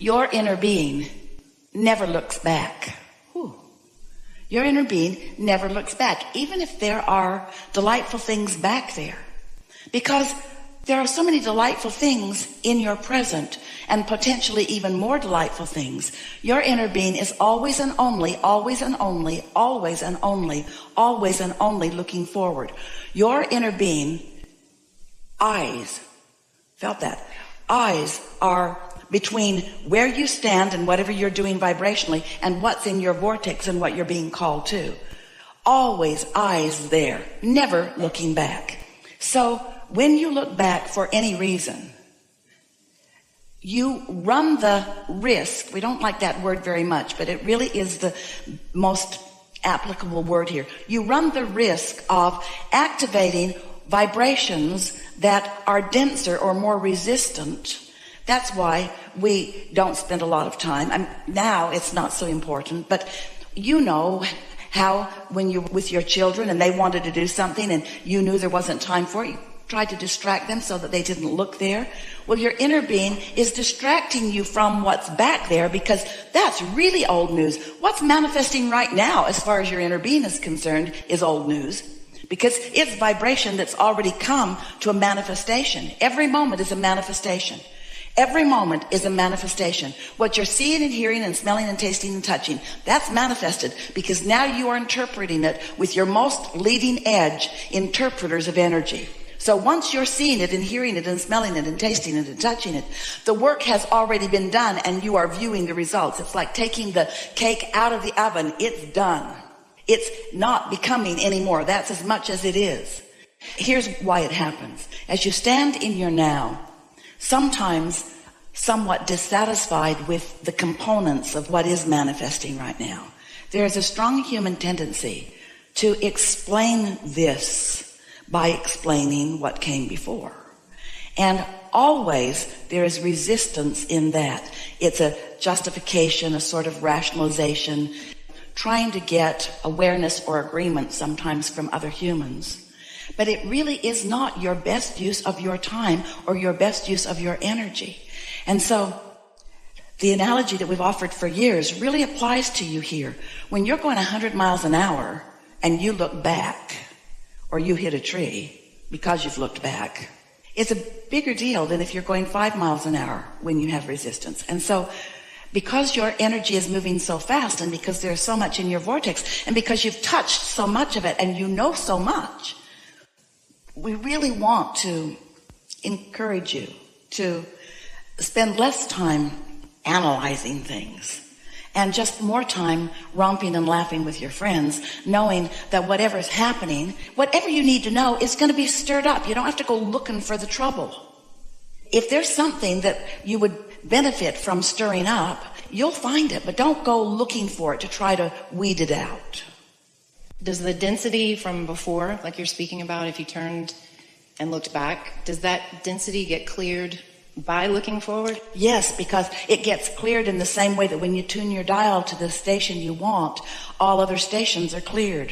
Your inner being never looks back. Whew. Your inner being never looks back, even if there are delightful things back there. Because there are so many delightful things in your present, and potentially even more delightful things. Your inner being is always and only, always and only, always and only, always and only looking forward. Your inner being, eyes, felt that? Eyes are between where you stand and whatever you're doing vibrationally and what's in your vortex and what you're being called to. Always eyes there, never looking back. So when you look back for any reason, you run the risk. We don't like that word very much, but it really is the most applicable word here. You run the risk of activating vibrations that are denser or more resistant. That's why we don't spend a lot of time. Now it's not so important, but you know how when you're with your children and they wanted to do something and you knew there wasn't time for it, you tried to distract them so that they didn't look there. Well, your inner being is distracting you from what's back there, because that's really old news. What's manifesting right now, as far as your inner being is concerned, is old news, because it's vibration that's already come to a manifestation. Every moment is a manifestation. Every moment is a manifestation. What you're seeing and hearing and smelling and tasting and touching, that's manifested, because now you are interpreting it with your most leading edge interpreters of energy. So once you're seeing it and hearing it and smelling it and tasting it and touching it, the work has already been done and you are viewing the results. It's like taking the cake out of the oven. It's done. It's not becoming anymore. That's as much as it is. Here's why it happens. As you stand in your now, sometimes somewhat dissatisfied with the components of what is manifesting right now, there is a strong human tendency to explain this by explaining what came before. And always there is resistance in that. It's a justification, a sort of rationalization, trying to get awareness or agreement sometimes from other humans. But it really is not your best use of your time or your best use of your energy. And so the analogy that we've offered for years really applies to you here. When you're going 100 miles an hour and you look back, or you hit a tree because you've looked back, it's a bigger deal than if you're going 5 miles an hour when you have resistance. And so because your energy is moving so fast, and because there's so much in your vortex, and because you've touched so much of it and you know so much, we really want to encourage you to spend less time analyzing things and just more time romping and laughing with your friends, knowing that whatever's happening, whatever you need to know, is going to be stirred up. You don't have to go looking for the trouble. If there's something that you would benefit from stirring up, you'll find it, but don't go looking for it to try to weed it out. Does the density from before, like you're speaking about, if you turned and looked back, does that density get cleared by looking forward? Yes, because it gets cleared in the same way that when you tune your dial to the station you want, all other stations are cleared.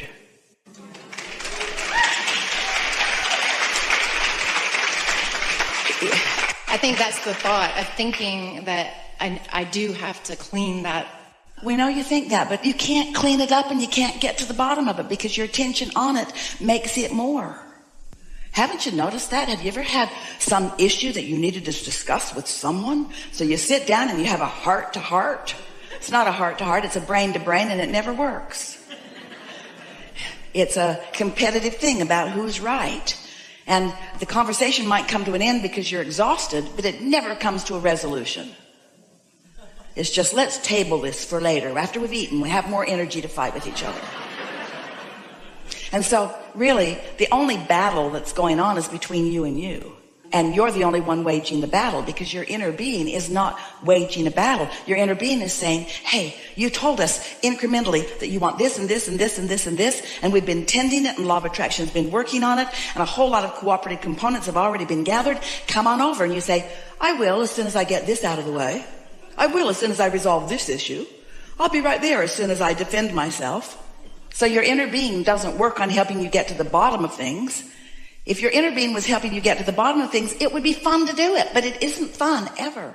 I think that's the thought of thinking that I do have to clean that. We know you think that, but you can't clean it up and you can't get to the bottom of it, because your attention on it makes it more. Haven't you noticed that? Have you ever had some issue that you needed to discuss with someone? So you sit down and you have a heart-to-heart. It's not a heart-to-heart, it's a brain-to-brain, and it never works. It's a competitive thing about who's right. And the conversation might come to an end because you're exhausted, but it never comes to a resolution. It's just, let's table this for later. After we've eaten, we have more energy to fight with each other. And so, really, the only battle that's going on is between you and you. And you're the only one waging the battle, because your inner being is not waging a battle. Your inner being is saying, hey, you told us incrementally that you want this and this and this and this and this, and we've been tending it, and law of attraction has been working on it, and a whole lot of cooperative components have already been gathered. Come on over. And you say, I will as soon as I get this out of the way. I will as soon as I resolve this issue. I'll be right there as soon as I defend myself. So your inner being doesn't work on helping you get to the bottom of things. If your inner being was helping you get to the bottom of things, it would be fun to do it, but it isn't fun ever.